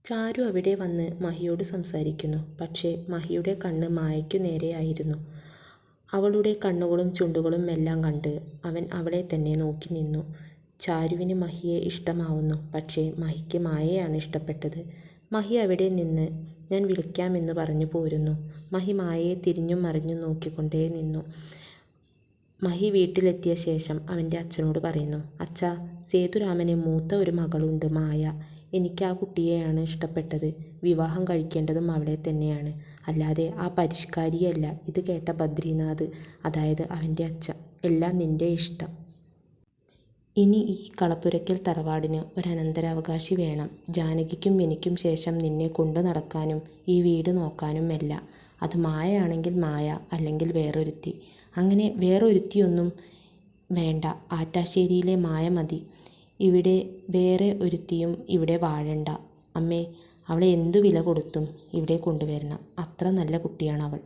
ചാരു അവിടെ വന്ന് മഹിയോട് സംസാരിക്കുന്നു. പക്ഷേ മഹിയുടെ കണ്ണ് മായയ്ക്കു നേരെയായിരുന്നു. അവളുടെ കണ്ണുകളും ചുണ്ടുകളും എല്ലാം കണ്ട് അവൻ അവളെ തന്നെ നോക്കി നിന്നു. ചാരുവിന് മഹിയെ ഇഷ്ടമാവുന്നു. പക്ഷേ മഹിക്ക് മായയാണ് ഇഷ്ടപ്പെട്ടത്. മഹി അവിടെ നിന്ന് ഞാൻ വിളിക്കാമെന്ന് പറഞ്ഞു പോരുന്നു. മഹി മായയെ തിരിഞ്ഞും മറിഞ്ഞും നോക്കിക്കൊണ്ടേ നിന്നു. മഹി വീട്ടിലെത്തിയ ശേഷം അവൻ്റെ അച്ഛനോട് പറയുന്നു, അച്ഛാ, സേതുരാമന് മൂത്ത ഒരു മകളുണ്ട്, മായ. എനിക്ക് ആ കുട്ടിയെയാണ് ഇഷ്ടപ്പെട്ടത്. വിവാഹം കഴിക്കേണ്ടതും അവളെ തന്നെയാണ്, അല്ലാതെ ആ പരിഷ്കാരിയല്ല. ഇത് കേട്ട ബദ്രിനാഥ്, അതായത് അവൻ്റെ അച്ഛൻ, എല്ലാം നിൻ്റെ ഇഷ്ടം. ഇനി ഈ കളപ്പുരയ്ക്കൽ തറവാടിന് ഒരനന്തരാവകാശി വേണം. ജാനകിക്കും എനിക്കും ശേഷം നിന്നെ കൊണ്ടു നടക്കാനും ഈ വീട് നോക്കാനും എല്ലാം. അത് മായയാണെങ്കിൽ മായ, അല്ലെങ്കിൽ വേറൊരുത്തി. അങ്ങനെ വേറൊരുത്തിയൊന്നും വേണ്ട. ആറ്റാശ്ശേരിയിലെ മായ മതി. ഇവിടെ വേറെ ഒരുത്തിയും ഇവിടെ വാഴണ്ട. അമ്മേ, അവളെ എന്തു വില കൊടുത്തും ഇവിടെ കൊണ്ടുവരണം. അത്ര നല്ല കുട്ടിയാണവൾ.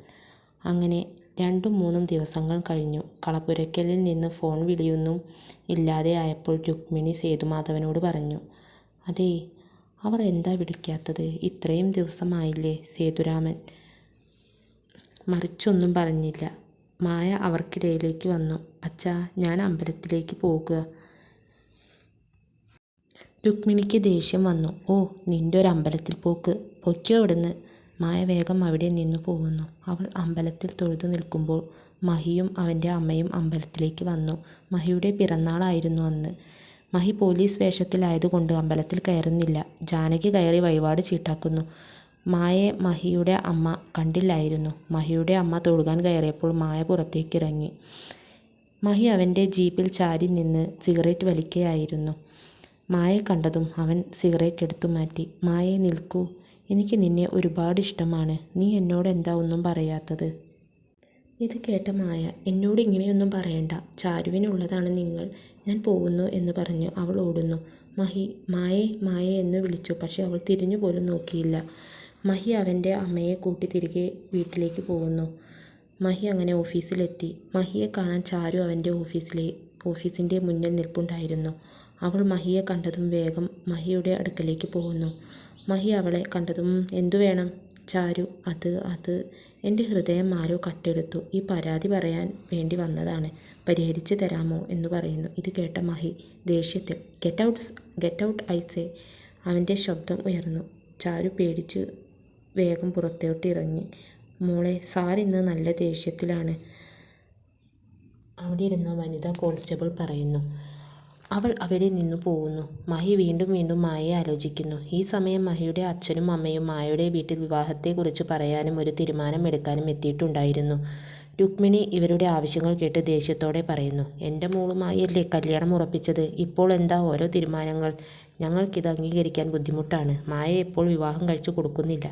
അങ്ങനെ 2-3 ദിവസങ്ങൾ കഴിഞ്ഞു. കളപ്പുരയ്ക്കലിൽ നിന്ന് ഫോൺ വിളിയൊന്നും ഇല്ലാതെ ആയപ്പോൾ രുക്മിണി സേതുമാധവനോട് പറഞ്ഞു, അതേ, അവർ എന്താ വിളിക്കാത്തത്? ഇത്രയും ദിവസമായില്ലേ? സേതുരാമൻ മറിച്ചൊന്നും പറഞ്ഞില്ല. മായ അവർക്കിടയിലേക്ക് വന്നു. അച്ഛാ, ഞാൻ അമ്പലത്തിലേക്ക് പോകുക. രുക്മിണിക്ക് ദേഷ്യം വന്നു. ഓ, നിൻ്റെ ഒരു അമ്പലത്തിൽ പോക്ക്! പൊയ്ക്കോ ഇവിടുന്ന്. മായ വേഗം അവിടെ നിന്ന് പോകുന്നു. അവൾ അമ്പലത്തിൽ തൊഴുതു നിൽക്കുമ്പോൾ മഹിയും അവൻ്റെ അമ്മയും അമ്പലത്തിലേക്ക് വന്നു. മഹിയുടെ പിറന്നാളായിരുന്നു അന്ന്. മഹി പോലീസ് വേഷത്തിലായതുകൊണ്ട് അമ്പലത്തിൽ കയറുന്നില്ല. ജാനകി കയറി വഴിപാട് ചീട്ടാക്കുന്നു. മായയെ മഹിയുടെ അമ്മ കണ്ടില്ലായിരുന്നു. മഹിയുടെ അമ്മ തൊഴുകാൻ കയറിയപ്പോൾ മായ പുറത്തേക്കിറങ്ങി. മഹി അവൻ്റെ ജീപ്പിൽ ചാരി നിന്ന് സിഗരറ്റ് വലിക്കുകയായിരുന്നു. മായയെ കണ്ടതും അവൻ സിഗരറ്റ് എടുത്തു മാറ്റി. മായയെ, നിൽക്കൂ, എനിക്ക് നിന്നെ ഒരുപാട് ഇഷ്ടമാണ്. നീ എന്നോട് എന്താ ഒന്നും പറയാത്തത്? ഇത് കേട്ട മായ, എന്നോട് ഇങ്ങനെയൊന്നും പറയണ്ട. ചാരുവിനുള്ളതാണ് നിങ്ങൾ. ഞാൻ പോകുന്നു എന്ന് പറഞ്ഞ് അവൾ ഓടുന്നു. മഹി മായേ മായേ എന്ന് വിളിച്ചു. പക്ഷെ അവൾ തിരിഞ്ഞു പോലും നോക്കിയില്ല. മഹി അവൻ്റെ അമ്മയെ കൂട്ടി തിരികെ വീട്ടിലേക്ക് പോകുന്നു. മഹി അങ്ങനെ ഓഫീസിലെത്തി. മഹിയെ കാണാൻ ചാരു അവൻ്റെ ഓഫീസിൻ്റെ മുന്നിൽ നിൽപ്പുണ്ടായിരുന്നു. അവൾ മഹിയെ കണ്ടതും വേഗം മഹിയുടെ അടുക്കലേക്ക് പോകുന്നു. മഹി അവളെ കണ്ടതും, എന്തു വേണം? ചാരു, അത് എൻ്റെ ഹൃദയം ആരോ കട്ടെടുത്തു. ഈ പരാതി പറയാൻ വേണ്ടി വന്നതാണ്. പരിഹരിച്ച് തരാമോ എന്ന് പറയുന്നു. ഇത് കേട്ട മഹി ദേഷ്യത്തിൽ, ഗെറ്റ് ഔട്ട് ഐ സേ. അവൻ്റെ ശബ്ദം ഉയർന്നു. ചാരു പേടിച്ച് വേഗം പുറത്തോട്ട് ഇറങ്ങി. മോളെ, സാർ ഇന്ന് നല്ല ദേഷ്യത്തിലാണ്, അവിടെ ഇരുന്ന വനിതാ കോൺസ്റ്റബിൾ പറയുന്നു. അവൾ അവിടെ നിന്നു പോകുന്നു. മഹി വീണ്ടും വീണ്ടും മായയെ ആലോചിക്കുന്നു. ഈ സമയം മഹിയുടെ അച്ഛനും അമ്മയും മായയുടെ വീട്ടിൽ വിവാഹത്തെക്കുറിച്ച് പറയാനും ഒരു തീരുമാനം എടുക്കാനും എത്തിയിട്ടുണ്ടായിരുന്നു. രുക്മിണി ഇവരുടെ ആവശ്യങ്ങൾ കേട്ട് ദേഷ്യത്തോടെ പറയുന്നു, എൻ്റെ മോളുമായല്ലേ കല്യാണം ഉറപ്പിച്ചത്. ഇപ്പോൾ എന്താ ഓരോ തീരുമാനങ്ങൾ? ഞങ്ങൾക്കിത് അംഗീകരിക്കാൻ ബുദ്ധിമുട്ടാണ്. മായ ഇപ്പോൾ വിവാഹം കഴിച്ചു കൊടുക്കുന്നില്ല.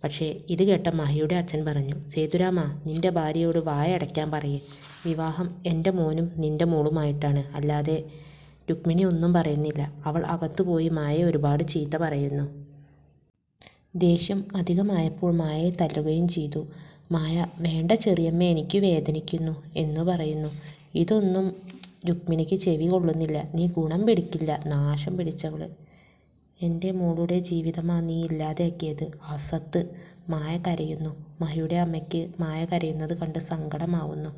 പക്ഷേ ഇത് കേട്ട മഹിയുടെ അച്ഛൻ പറഞ്ഞു, സേതുരാമ, നിൻ്റെ ഭാര്യയോട് വായടയ്ക്കാൻ പറയേ. വിവാഹം എൻ്റെ മോനും നിൻ്റെ മോളുമായിട്ടാണ്, അല്ലാതെ. രുക്മിണി ഒന്നും പറയുന്നില്ല. അവൾ അകത്തുപോയി മായയെ ഒരുപാട് ചീത്ത പറയുന്നു. ദേഷ്യം അധികമായപ്പോൾ മായയെ തല്ലുകയും ചെയ്തു. മായ, വേണ്ട ചെറിയമ്മ, എനിക്ക് വേദനിക്കുന്നു എന്ന് പറയുന്നു. ഇതൊന്നും രുക്മിണിക്ക് ചെവി കൊള്ളുന്നില്ല. നീ ഗുണം പിടിക്കില്ല, നാശം പിടിച്ചവള്. എൻ്റെ മോളുടെ ജീവിതമാണ് നീ ഇല്ലാതെയാക്കിയത്, അസത്ത്. മായ കരയുന്നു. മഹിയുടെ അമ്മയ്ക്ക് മായ കരയുന്നത് കണ്ട് സങ്കടമാവുന്നു.